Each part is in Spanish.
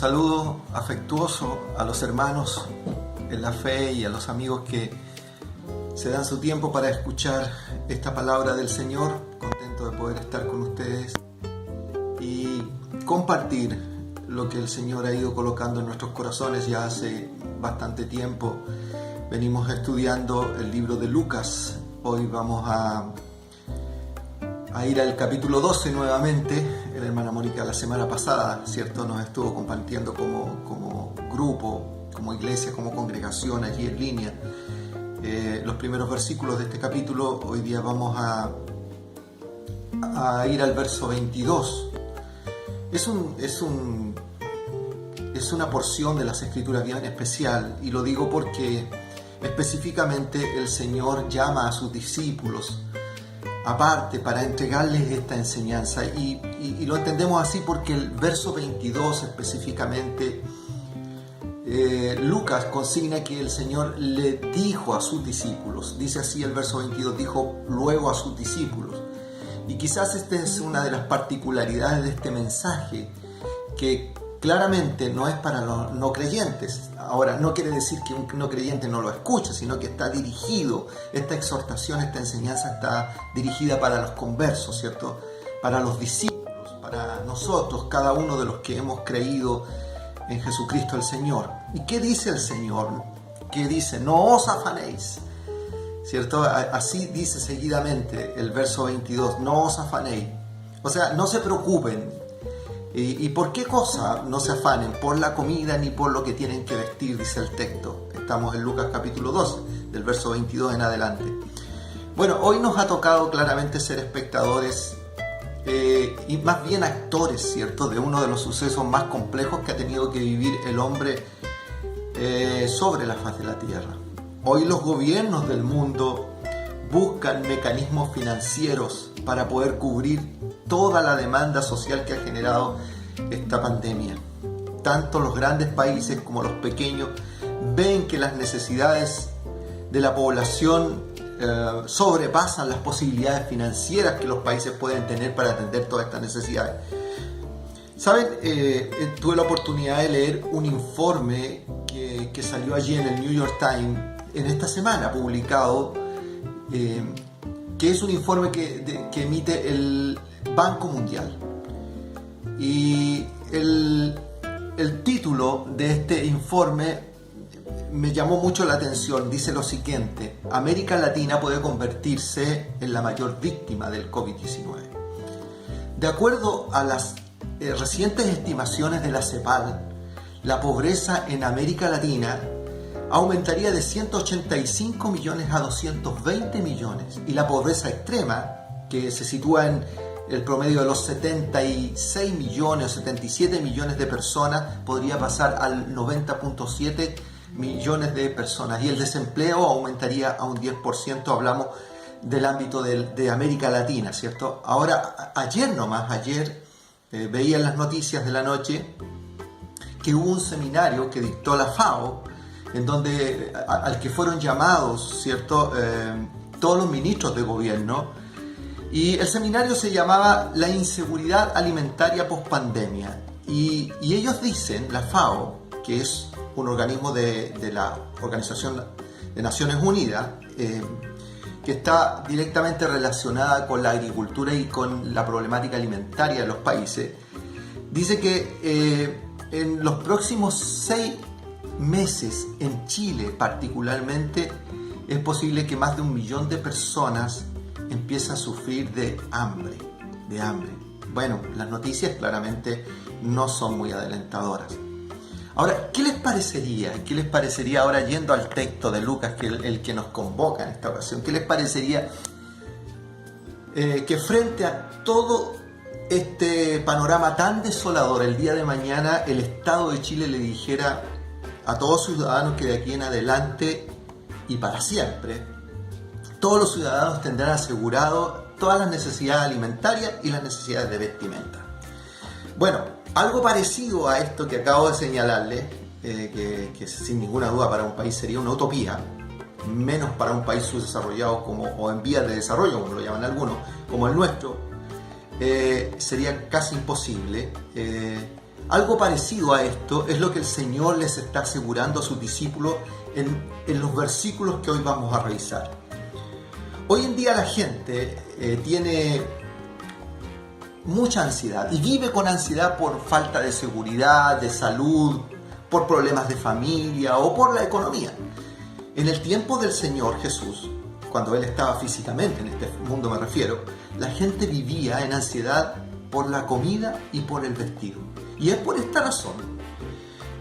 saludo afectuoso a los hermanos en la fe y a los amigos que se dan su tiempo para escuchar esta palabra del Señor. Contento de poder estar con ustedes y compartir lo que el Señor ha ido colocando en nuestros corazones ya hace bastante tiempo. Venimos estudiando el libro de Lucas. Hoy vamos a ir al capítulo 12 nuevamente. La hermana Mónica la semana pasada, ¿cierto?, nos estuvo compartiendo como grupo, como iglesia, como congregación allí en línea los primeros versículos de este capítulo. Hoy día vamos a ir al verso 22. Es una porción de las Escrituras bien especial, y lo digo porque específicamente el Señor llama a sus discípulos aparte para entregarles esta enseñanza, y lo entendemos así porque el verso 22 específicamente, Lucas consigna que el Señor le dijo a sus discípulos. Dice así el verso 22, dijo luego a sus discípulos. Y quizás esta es una de las particularidades de este mensaje, que claramente no es para los no creyentes. Ahora, no quiere decir que un no creyente no lo escuche, sino que está dirigido, esta exhortación, esta enseñanza está dirigida para los conversos, ¿cierto? Para los discípulos, para nosotros, cada uno de los que hemos creído en Jesucristo el Señor. ¿Y qué dice el Señor? ¿Qué dice? No os afanéis, ¿cierto? Así dice seguidamente el verso 22, no os afanéis. O sea, no se preocupen. ¿Y por qué cosa no se afanen? Por la comida ni por lo que tienen que vestir, dice el texto. Estamos en Lucas capítulo 12, del verso 22 en adelante. Bueno, hoy nos ha tocado claramente ser espectadores y más bien actores, ¿cierto?, de uno de los sucesos más complejos que ha tenido que vivir el hombre sobre la faz de la tierra. Hoy los gobiernos del mundo buscan mecanismos financieros para poder cubrir toda la demanda social que ha generado esta pandemia. Tanto los grandes países como los pequeños ven que las necesidades de la población sobrepasan las posibilidades financieras que los países pueden tener para atender todas estas necesidades. ¿Saben? Tuve la oportunidad de leer un informe que salió allí en el New York Times en esta semana, publicado, que es un informe que emite el Banco Mundial. Y el título de este informe me llamó mucho la atención. Dice lo siguiente: América Latina puede convertirse en la mayor víctima del COVID-19. De acuerdo a las recientes estimaciones de la CEPAL, la pobreza en América Latina aumentaría de 185 millones a 220 millones, y la pobreza extrema, que se sitúa en el promedio de los 76 millones o 77 millones de personas, podría pasar al 90.7 millones de personas, y el desempleo aumentaría a un 10%. Hablamos del ámbito de América Latina, ¿cierto? Ahora, ayer veía en las noticias de la noche que hubo un seminario que dictó la FAO, en donde al que fueron llamados, ¿cierto?, todos los ministros de gobierno, y el seminario se llamaba La inseguridad alimentaria post-pandemia. Y ellos dicen, la FAO, que es un organismo de la Organización de Naciones Unidas, que está directamente relacionada con la agricultura y con la problemática alimentaria de los países, dice que en los próximos 6 meses en Chile particularmente es posible que más de 1 millón de personas empiecen a sufrir de hambre. Bueno, las noticias claramente no son muy alentadoras. Ahora, ¿qué les parecería? ¿Qué les parecería ahora, yendo al texto de Lucas, que el que nos convoca en esta ocasión? ¿Qué les parecería que frente a todo este panorama tan desolador, el día de mañana el Estado de Chile le dijera a todos sus ciudadanos que de aquí en adelante y para siempre, todos los ciudadanos tendrán asegurado todas las necesidades alimentarias y las necesidades de vestimenta? Bueno, algo parecido a esto que acabo de señalarles, que sin ninguna duda para un país sería una utopía, menos para un país subdesarrollado o en vías de desarrollo, como lo llaman algunos, como el nuestro, sería casi imposible. Algo parecido a esto es lo que el Señor les está asegurando a sus discípulos en los versículos que hoy vamos a revisar. Hoy en día la gente tiene mucha ansiedad y vive con ansiedad por falta de seguridad, de salud, por problemas de familia o por la economía. En el tiempo del Señor Jesús, cuando Él estaba físicamente, en este mundo me refiero, la gente vivía en ansiedad por la comida y por el vestido. Y es por esta razón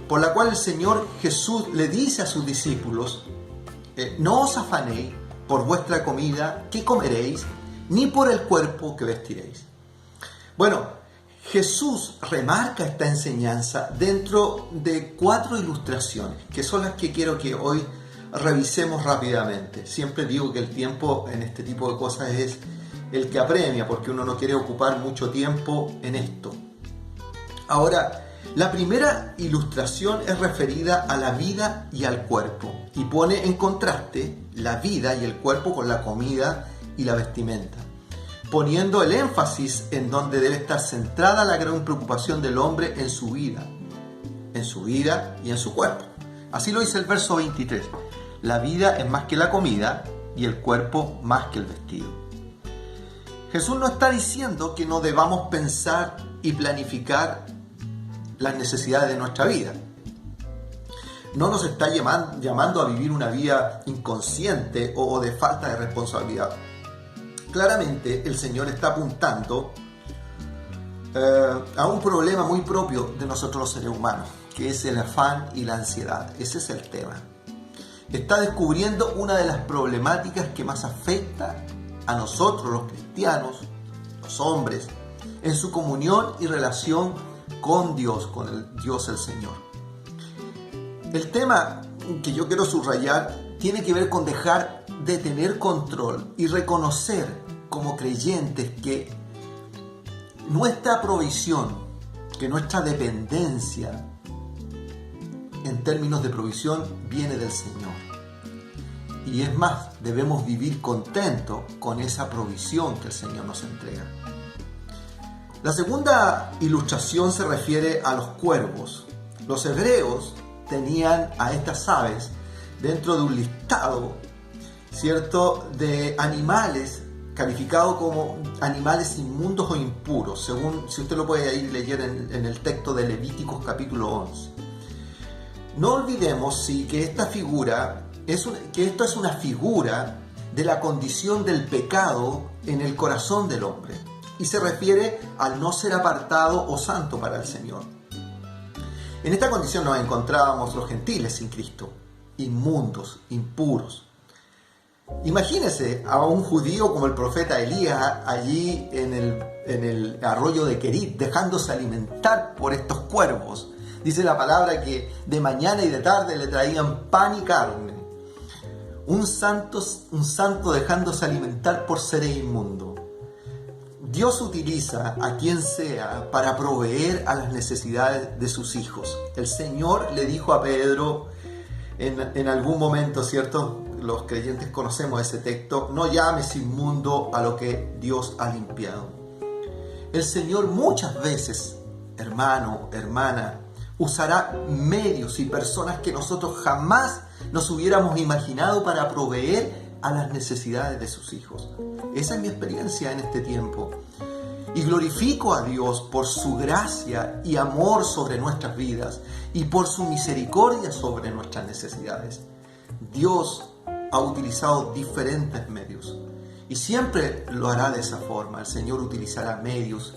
por la cual el Señor Jesús le dice a sus discípulos: no os afanéis por vuestra comida, qué comeréis, ni por el cuerpo que vestiréis. Bueno, Jesús remarca esta enseñanza dentro de 4 ilustraciones, que son las que quiero que hoy revisemos rápidamente. Siempre digo que el tiempo en este tipo de cosas es el que apremia, porque uno no quiere ocupar mucho tiempo en esto. Ahora, la primera ilustración es referida a la vida y al cuerpo, y pone en contraste la vida y el cuerpo con la comida y la vestimenta, poniendo el énfasis en donde debe estar centrada la gran preocupación del hombre en su vida y en su cuerpo. Así lo dice el verso 23. La vida es más que la comida y el cuerpo más que el vestido. Jesús no está diciendo que no debamos pensar y planificar las necesidades de nuestra vida. No nos está llamando a vivir una vida inconsciente o de falta de responsabilidad. Claramente el Señor está apuntando a un problema muy propio de nosotros los seres humanos, que es el afán y la ansiedad. Ese es el tema. Está descubriendo una de las problemáticas que más afecta a nosotros los cristianos, los hombres, en su comunión y relación con Dios, con el Dios el Señor. El tema que yo quiero subrayar tiene que ver con dejar de tener control y reconocer como creyentes que nuestra provisión, que nuestra dependencia en términos de provisión viene del Señor. Y es más, debemos vivir contentos con esa provisión que el Señor nos entrega. La segunda ilustración se refiere a los cuervos. Los hebreos tenían a estas aves dentro de un listado, ¿cierto?, de animales calificados como animales inmundos o impuros, según, si usted lo puede ir leer en el texto de Levíticos capítulo 11. No olvidemos que esta figura que esto es una figura de la condición del pecado en el corazón del hombre, y se refiere al no ser apartado o santo para el Señor. En esta condición nos encontrábamos los gentiles sin Cristo, inmundos, impuros. Imagínese a un judío como el profeta Elías allí en el arroyo de Querit, dejándose alimentar por estos cuervos. Dice la palabra que de mañana y de tarde le traían pan y carne. Un santo dejándose alimentar por seres inmundos. Dios utiliza a quien sea para proveer a las necesidades de sus hijos. El Señor le dijo a Pedro en algún momento, ¿cierto? Los creyentes conocemos ese texto: no llames inmundo a lo que Dios ha limpiado. El Señor muchas veces, hermano, hermana, usará medios y personas que nosotros jamás nos hubiéramos imaginado para proveer a las necesidades de sus hijos. Esa es mi experiencia en este tiempo. Y glorifico a Dios por su gracia y amor sobre nuestras vidas y por su misericordia sobre nuestras necesidades. Dios ha utilizado diferentes medios y siempre lo hará de esa forma. El Señor utilizará medios,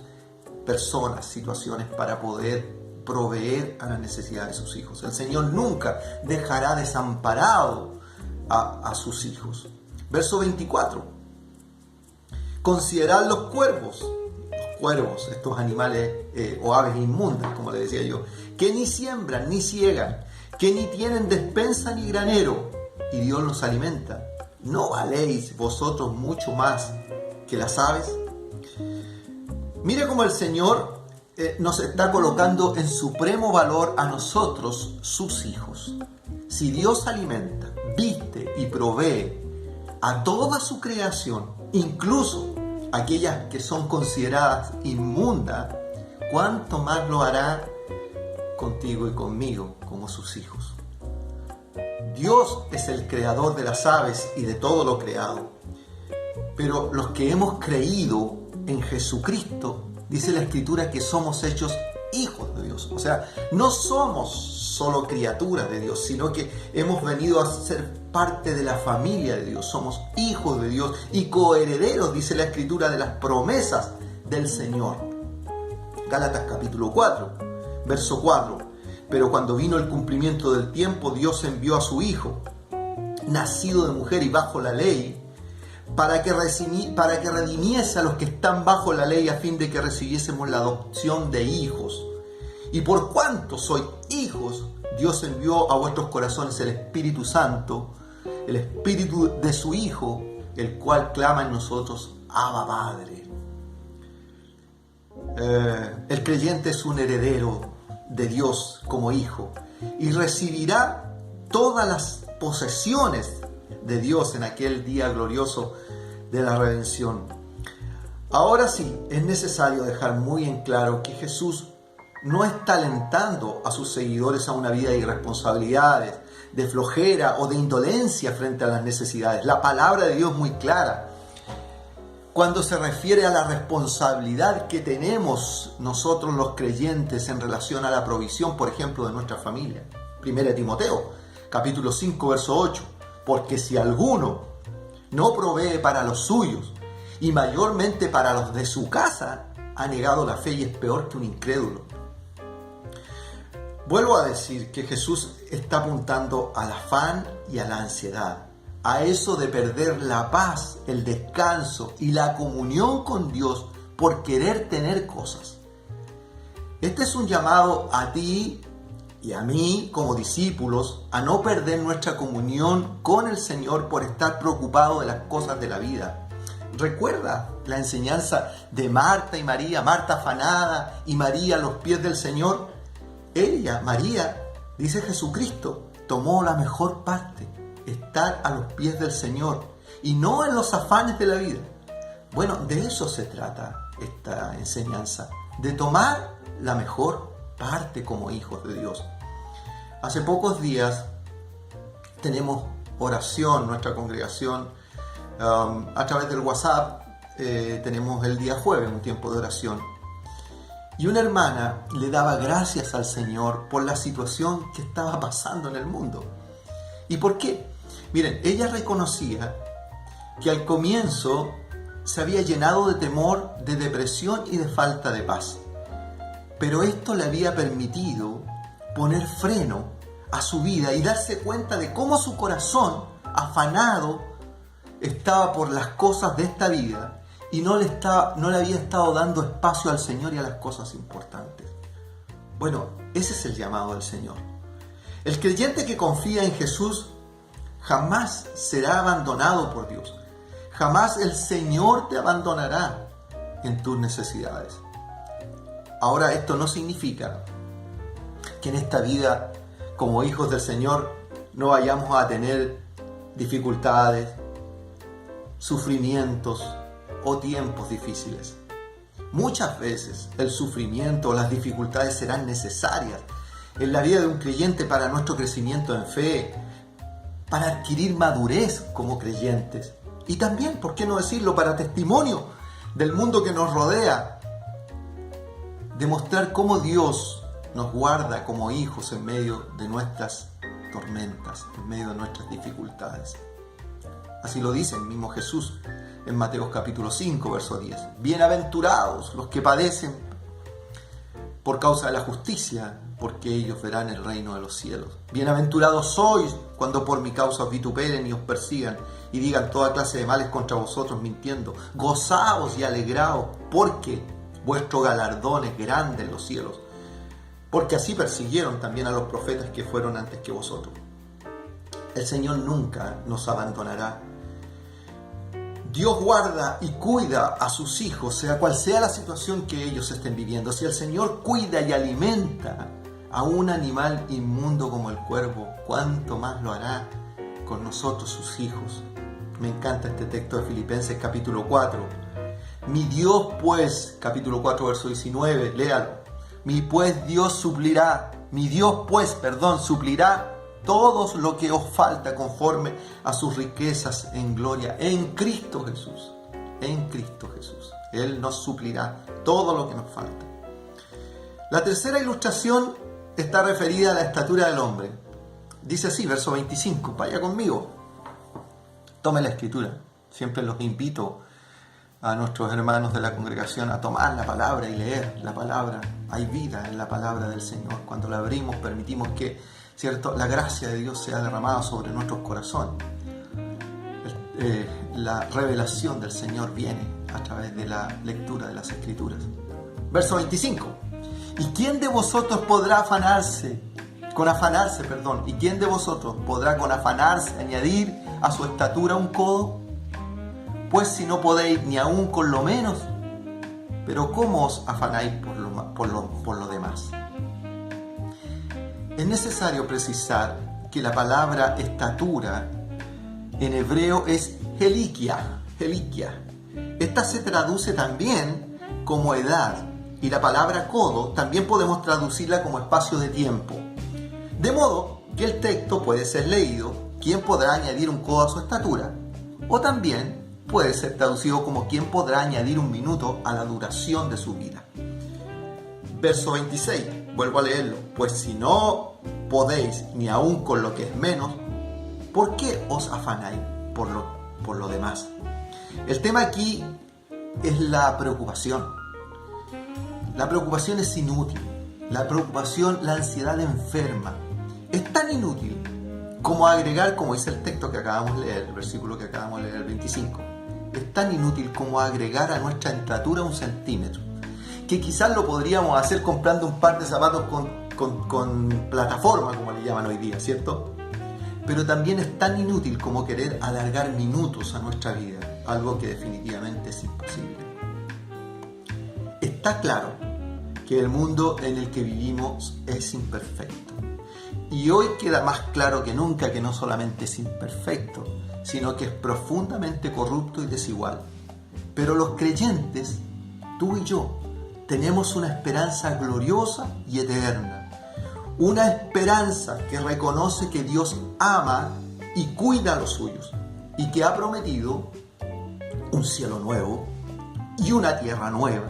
personas, situaciones para poder proveer a las necesidades de sus hijos. El Señor nunca dejará desamparado a sus hijos. Verso 24. Considerad los cuervos, estos animales o aves inmundas, como le decía yo, que ni siembran ni ciegan, que ni tienen despensa ni granero, y Dios los alimenta. ¿No valéis vosotros mucho más que las aves? Mire cómo el Señor nos está colocando en supremo valor a nosotros, sus hijos. Si Dios alimenta, viste y provee a toda su creación, incluso aquellas que son consideradas inmundas, ¿cuánto más lo hará contigo y conmigo como sus hijos. Dios es el creador de las aves y de todo lo creado. Pero los que hemos creído en Jesucristo, dice la Escritura que somos hechos hijos de Dios. O sea, no somos solo criaturas de Dios, sino que hemos venido a ser parte de la familia de Dios. Somos hijos de Dios y coherederos, dice la Escritura, de las promesas del Señor. Gálatas capítulo 4, verso 4. Pero cuando vino el cumplimiento del tiempo, Dios envió a su Hijo, nacido de mujer y bajo la ley, para que redimiese a los que están bajo la ley, a fin de que recibiésemos la adopción de hijos. Y por cuanto sois hijos, Dios envió a vuestros corazones el Espíritu Santo, el Espíritu de su Hijo, el cual clama en nosotros, Abba, Padre. El creyente es un heredero de Dios como hijo y recibirá todas las posesiones de Dios en aquel día glorioso de la redención. Ahora sí, es necesario dejar muy en claro que Jesús no está alentando a sus seguidores a una vida de irresponsabilidades, de flojera o de indolencia frente a las necesidades. La palabra de Dios es muy clara cuando se refiere a la responsabilidad que tenemos nosotros los creyentes en relación a la provisión, por ejemplo, de nuestra familia. 1 Timoteo, capítulo 5, verso 8. Porque si alguno no provee para los suyos, y mayormente para los de su casa, ha negado la fe y es peor que un incrédulo. Vuelvo a decir que Jesús está apuntando al afán y a la ansiedad, a eso de perder la paz, el descanso y la comunión con Dios por querer tener cosas. Este es un llamado a ti y a mí como discípulos a no perder nuestra comunión con el Señor por estar preocupado de las cosas de la vida. Recuerda la enseñanza de Marta y María, Marta afanada y María a los pies del Señor. Ella, María, dice Jesucristo, tomó la mejor parte, estar a los pies del Señor y no en los afanes de la vida. Bueno, de eso se trata esta enseñanza, de tomar la mejor parte como hijos de Dios. Hace pocos días tenemos oración, nuestra congregación, a través del WhatsApp, tenemos el día jueves un tiempo de oración. Y una hermana le daba gracias al Señor por la situación que estaba pasando en el mundo. ¿Y por qué? Miren, ella reconocía que al comienzo se había llenado de temor, de depresión y de falta de paz. Pero esto le había permitido poner freno a su vida y darse cuenta de cómo su corazón, afanado, estaba por las cosas de esta vida y no le había estado dando espacio al Señor y a las cosas importantes. Bueno, ese es el llamado del Señor. El creyente que confía en Jesús jamás será abandonado por Dios. Jamás el Señor te abandonará en tus necesidades. Ahora, esto no significa que en esta vida, como hijos del Señor, no vayamos a tener dificultades, sufrimientos o tiempos difíciles. Muchas veces el sufrimiento o las dificultades serán necesarias en la vida de un creyente para nuestro crecimiento en fe, para adquirir madurez como creyentes y también, ¿por qué no decirlo?, para testimonio del mundo que nos rodea, demostrar cómo Dios nos guarda como hijos en medio de nuestras tormentas, en medio de nuestras dificultades. Así lo dice el mismo Jesús en Mateo capítulo 5, verso 10. Bienaventurados los que padecen por causa de la justicia, porque ellos verán el reino de los cielos. Bienaventurados sois cuando por mi causa os vituperen y os persigan y digan toda clase de males contra vosotros mintiendo. Gozaos y alegraos, porque vuestro galardón es grande en los cielos. Porque así persiguieron también a los profetas que fueron antes que vosotros. El Señor nunca nos abandonará. Dios guarda y cuida a sus hijos, sea cual sea la situación que ellos estén viviendo. Si el Señor cuida y alimenta a un animal inmundo como el cuervo, ¿cuánto más lo hará con nosotros, sus hijos? Me encanta este texto de Filipenses capítulo 4. Mi Dios pues, capítulo 4, verso 19, léalo. Mi pues Dios suplirá Mi Dios, pues, suplirá todo lo que os falta conforme a sus riquezas en gloria en Cristo Jesús. En Cristo Jesús. Él nos suplirá todo lo que nos falta. La tercera ilustración está referida a la estatura del hombre. Dice así, verso 25, vaya conmigo. Tome la escritura. Siempre los invito a nuestros hermanos de la congregación a tomar la palabra y leer la palabra. Hay vida en la palabra del Señor. Cuando la abrimos, permitimos que, ¿cierto?, la gracia de Dios sea derramada sobre nuestros corazones. La revelación del Señor viene a través de la lectura de las Escrituras. Verso 25. ¿Y quién de vosotros podrá ¿Y quién de vosotros podrá con afanarse añadir a su estatura un codo? Pues si no podéis ni aun con lo menos, pero ¿cómo os afanáis por lo demás? Es necesario precisar que la palabra estatura en hebreo es helikia. Esta se traduce también como edad, y la palabra codo también podemos traducirla como espacio de tiempo. De modo que el texto puede ser leído, ¿quién podrá añadir un codo a su estatura? O también puede ser traducido como ¿quién podrá añadir un minuto a la duración de su vida? Verso 26, vuelvo a leerlo. Pues si no podéis ni aun con lo que es menos, ¿por qué os afanáis por lo demás? El tema aquí es la preocupación. La preocupación es inútil. La preocupación, la ansiedad enferma. Es tan inútil como agregar, como dice el texto que acabamos de leer, el versículo que acabamos de leer, el 25. Es tan inútil como agregar a nuestra estatura 1 centímetro. Que quizás lo podríamos hacer comprando un par de zapatos con plataforma, como le llaman hoy día, ¿cierto? Pero también es tan inútil como querer alargar minutos a nuestra vida, algo que definitivamente es imposible. Está claro que el mundo en el que vivimos es imperfecto. Y hoy queda más claro que nunca que no solamente es imperfecto, sino que es profundamente corrupto y desigual. Pero los creyentes, tú y yo, tenemos una esperanza gloriosa y eterna. Una esperanza que reconoce que Dios ama y cuida a los suyos y que ha prometido un cielo nuevo y una tierra nueva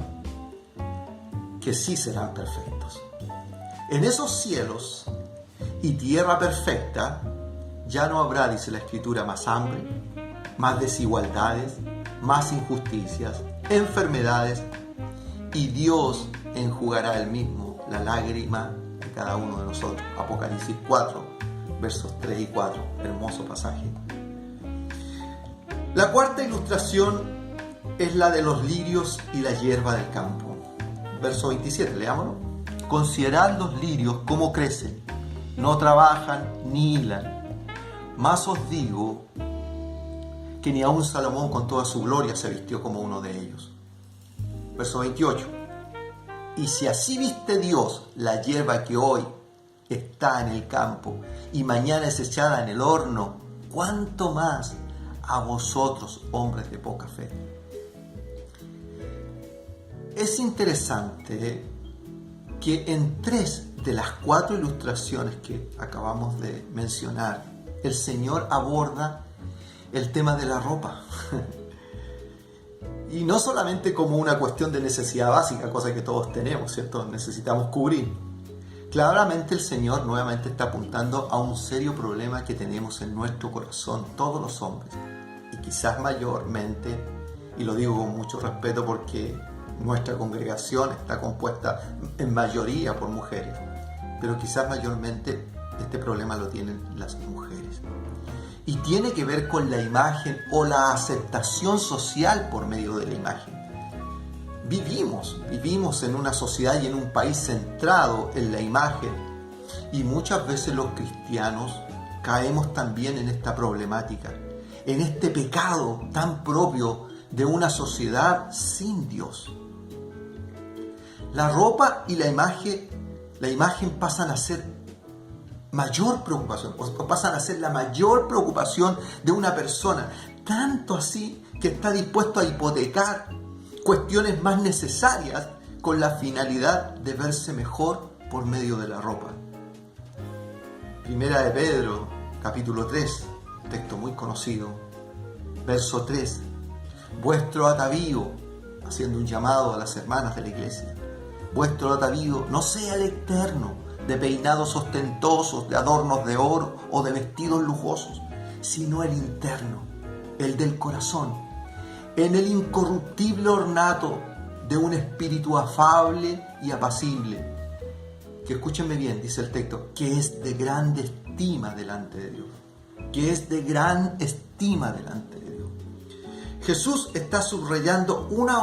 que sí serán perfectos. En esos cielos y tierra perfecta ya no habrá, dice la Escritura, más hambre, más desigualdades, más injusticias, enfermedades, y Dios enjugará Él mismo la lágrima de cada uno de nosotros. Apocalipsis 4, versos 3 y 4, hermoso pasaje. La cuarta ilustración es la de los lirios y la hierba del campo. Verso 27, leámoslo. Considerad los lirios cómo crecen, no trabajan ni hilan. Mas os digo que ni aun Salomón con toda su gloria se vistió como uno de ellos. Verso 28. Y si así viste Dios la hierba que hoy está en el campo y mañana es echada en el horno, ¿cuánto más a vosotros, hombres de poca fe? Es interesante que en 3 de las 4 ilustraciones que acabamos de mencionar, el Señor aborda el tema de la ropa. Y no solamente como una cuestión de necesidad básica, cosa que todos tenemos, ¿cierto? Necesitamos cubrir. Claramente el Señor nuevamente está apuntando a un serio problema que tenemos en nuestro corazón, todos los hombres. Y quizás mayormente, y lo digo con mucho respeto porque nuestra congregación está compuesta en mayoría por mujeres, pero quizás mayormente este problema lo tienen las mujeres. Y tiene que ver con la imagen o la aceptación social por medio de la imagen. Vivimos en una sociedad y en un país centrado en la imagen, y muchas veces los cristianos caemos también en esta problemática, en este pecado tan propio de una sociedad sin Dios. La ropa y la imagen pasan a ser mayor preocupación, o pasan a ser la mayor preocupación de una persona, tanto así que está dispuesto a hipotecar cuestiones más necesarias con la finalidad de verse mejor por medio de la ropa. Primera de Pedro, capítulo 3, texto muy conocido, verso 3. Vuestro atavío, haciendo un llamado a las hermanas de la iglesia, vuestro atavío no sea el externo, de peinados ostentosos, de adornos de oro o de vestidos lujosos, sino el interno, el del corazón, en el incorruptible ornato de un espíritu afable y apacible, que escúchenme bien, dice el texto, que es de grande estima delante de Dios, que es de gran estima delante de Dios. Jesús está subrayando una y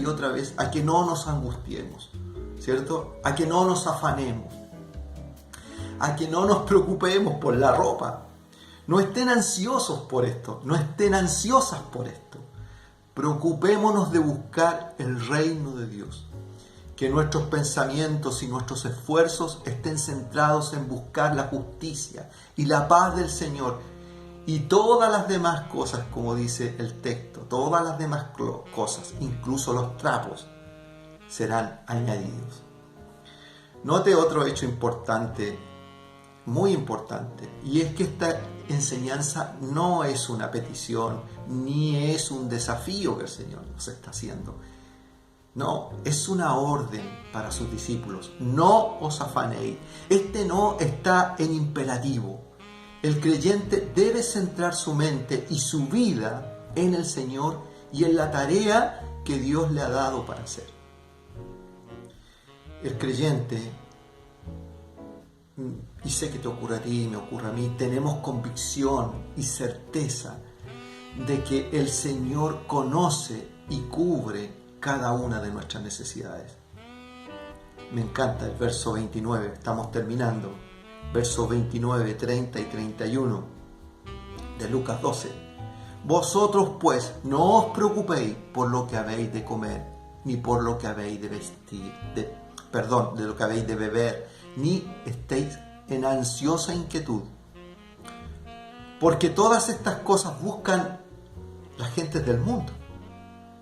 otra vez, a que no nos angustiemos, ¿cierto? A que no nos afanemos, a que no nos preocupemos por la ropa. No estén ansiosos por esto, no estén ansiosas por esto. Preocupémonos de buscar el reino de Dios. Que nuestros pensamientos y nuestros esfuerzos estén centrados en buscar la justicia y la paz del Señor. Y todas las demás cosas, como dice el texto, todas las demás cosas, incluso los trapos, serán añadidos. Note otro hecho importante, muy importante, y es que esta enseñanza no es una petición, ni es un desafío que el Señor nos está haciendo. No, es una orden para sus discípulos. No os afanéis. Este no está en imperativo. El creyente debe centrar su mente y su vida en el Señor y en la tarea que Dios le ha dado para hacer. El creyente, y sé que te ocurre a ti, me ocurre a mí, tenemos convicción y certeza de que el Señor conoce y cubre cada una de nuestras necesidades. Me encanta el verso 29, estamos terminando. Verso 29, 30 y 31 de Lucas 12. Vosotros pues no os preocupéis por lo que habéis de comer, ni por lo que habéis de vestir, de lo que habéis de beber, ni estéis en ansiosa inquietud. Porque todas estas cosas buscan las gentes del mundo.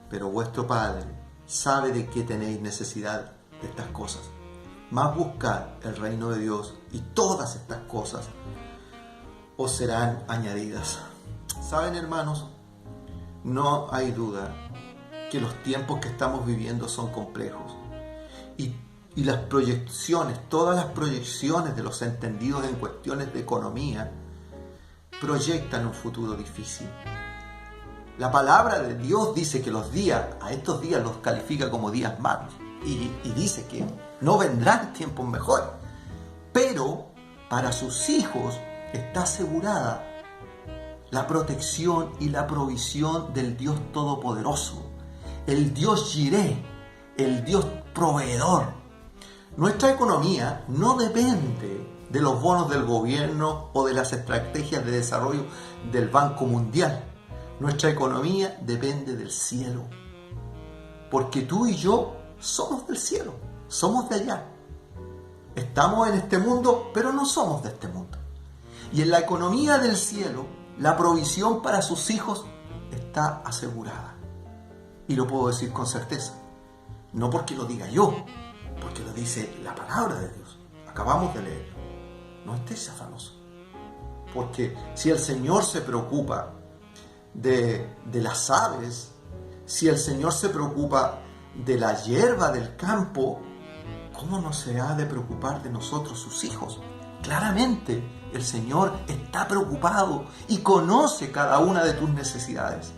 Pero vuestro Padre sabe de qué tenéis necesidad de estas cosas. Más buscad el reino de Dios y todas estas cosas os serán añadidas. ¿Saben, hermanos? No hay duda que los tiempos que estamos viviendo son complejos. Y las proyecciones, todas las proyecciones de los entendidos en cuestiones de economía, proyectan un futuro difícil. La palabra de Dios dice que a estos días los califica como días malos. Y dice que no vendrán tiempos mejores. Pero para sus hijos está asegurada la protección y la provisión del Dios Todopoderoso. El Dios Jireh, el Dios proveedor. Nuestra economía no depende de los bonos del gobierno o de las estrategias de desarrollo del Banco Mundial. Nuestra economía depende del cielo, porque tú y yo somos del cielo, somos de allá. Estamos en este mundo, pero no somos de este mundo. Y en la economía del cielo, la provisión para sus hijos está asegurada. Y lo puedo decir con certeza, no porque lo diga yo, porque lo dice la palabra de Dios. Acabamos de leer. No estéis afanosos, porque si el Señor se preocupa de las aves, si el Señor se preocupa de la hierba del campo, ¿cómo no se ha de preocupar de nosotros, sus hijos? Claramente el Señor está preocupado y conoce cada una de tus necesidades.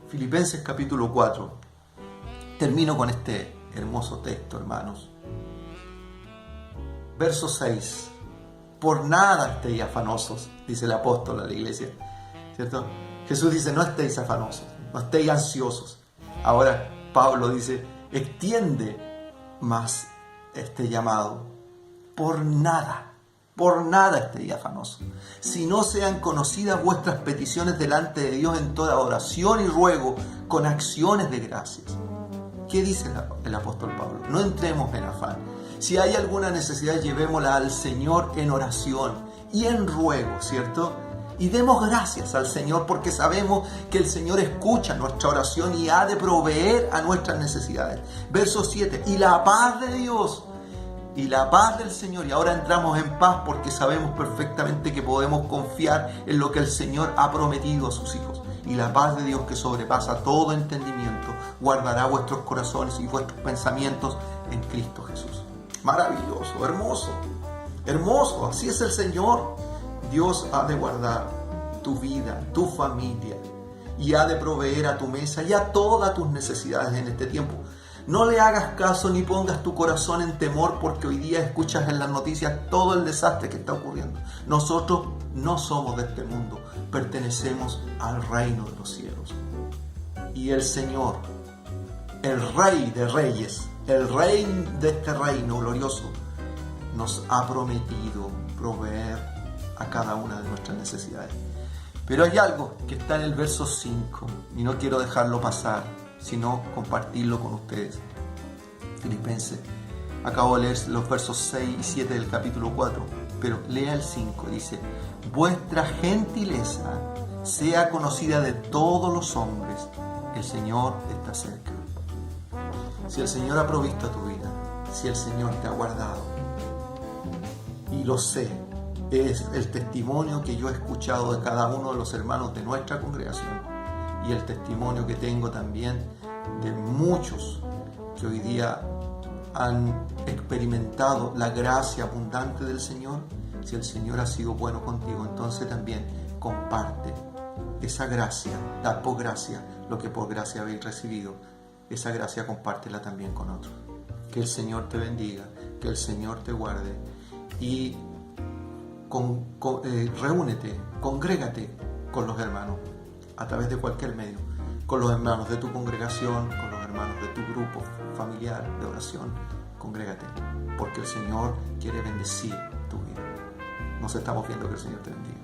Filipenses capítulo 4. Termino con este hermoso texto, hermanos. Verso 6. Por nada estéis afanosos, dice el apóstol a la iglesia, ¿cierto? Jesús dice, no estéis afanosos, no estéis ansiosos. Ahora Pablo dice, extiende más este llamado. Por nada estéis afanosos, si no sean conocidas vuestras peticiones delante de Dios en toda oración y ruego con acciones de gracias. ¿Qué dice el apóstol Pablo? No entremos en afán. Si hay alguna necesidad, llevémosla al Señor en oración y en ruego, ¿cierto? Y demos gracias al Señor porque sabemos que el Señor escucha nuestra oración y ha de proveer a nuestras necesidades. Verso 7. Y la paz de Dios, Y la paz del Señor, y ahora entramos en paz porque sabemos perfectamente que podemos confiar en lo que el Señor ha prometido a sus hijos. Y la paz de Dios, que sobrepasa todo entendimiento, guardará vuestros corazones y vuestros pensamientos en Cristo Jesús. Maravilloso, hermoso, hermoso, así es el Señor. Dios ha de guardar tu vida, tu familia, y ha de proveer a tu mesa y a todas tus necesidades en este tiempo. No le hagas caso ni pongas tu corazón en temor, porque hoy día escuchas en las noticias todo el desastre que está ocurriendo. Nosotros no somos de este mundo, pertenecemos al reino de los cielos. Y el Señor, el Rey de Reyes, el Rey de este reino glorioso, nos ha prometido proveer a cada una de nuestras necesidades. Pero hay algo que está en el verso 5 y no quiero dejarlo pasar, sino compartirlo con ustedes. Filipenses, acabo de leer los versos 6 y 7 del capítulo 4, pero lea el 5, dice: vuestra gentileza sea conocida de todos los hombres, el Señor está cerca. Si el Señor ha provisto a tu vida, si el Señor te ha guardado, y lo sé, es el testimonio que yo he escuchado de cada uno de los hermanos de nuestra congregación, y el testimonio que tengo también de muchos que hoy día han experimentado la gracia abundante del Señor. Si el Señor ha sido bueno contigo, entonces también comparte esa gracia, da por gracia lo que por gracia habéis recibido. Esa gracia compártela también con otros. Que el Señor te bendiga, que el Señor te guarde, y reúnete, congrégate con los hermanos a través de cualquier medio, con los hermanos de tu congregación, con los hermanos de tu grupo familiar de oración. Congrégate, porque el Señor quiere bendecir tu vida. Nos estamos viendo. Que el Señor te bendiga.